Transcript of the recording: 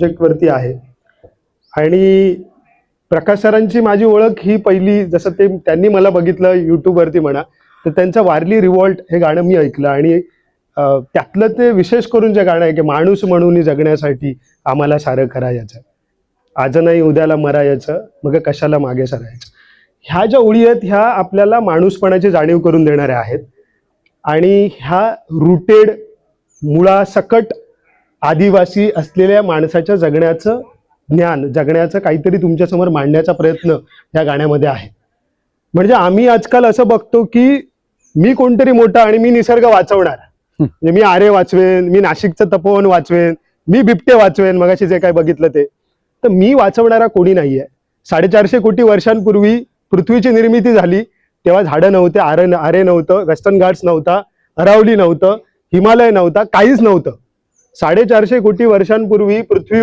सब्जेक्टवरती आहे. आणि प्रकाश सरांची माझी ओळख ही पहिली, जसं त्यांनी मला बघितलं यूट्यूबवरती म्हणा, तर त्यांचं वारली रिवॉल्ट हे गाणं मी ऐकलं. आणि त्यातलं ते विशेष करून जे गाणं आहे की माणूस म्हणून जगण्यासाठी आम्हाला सारं करायचं, आज नाही उद्याला मरायचं, मग कशाला मागे सरायचं. ह्या ज्या ओळी आहेत ह्या आपल्याला माणूसपणाची जाणीव करून देणाऱ्या आहेत. आणि ह्या रूटेड मुळासकट आदिवासी असलेल्या माणसाच्या जगण्याचं ज्ञान, जगण्याचं काहीतरी तुमच्यासमोर मांडण्याचा प्रयत्न या गाण्यामध्ये आहे. म्हणजे आम्ही आजकाल असं बघतो की मी कोणतरी मोठा आणि मी निसर्ग वाचवणार, म्हणजे मी आरे वाचवेन, मी नाशिकचं तपोवन वाचवेन, मी बिबटे वाचवेन, मगाशी जे काय बघितलं ते. तर मी वाचवणारा कोणी नाहीये. 450 कोटी वर्षांपूर्वी पृथ्वीची निर्मिती झाली तेव्हा झाडं नव्हते, आरे नव्हतं, वेस्टर्न घाट्स नव्हता, अरावली नव्हतं, हिमालय नव्हता, काहीच नव्हतं. 450 कोटी वर्षांपूर्वी पृथ्वी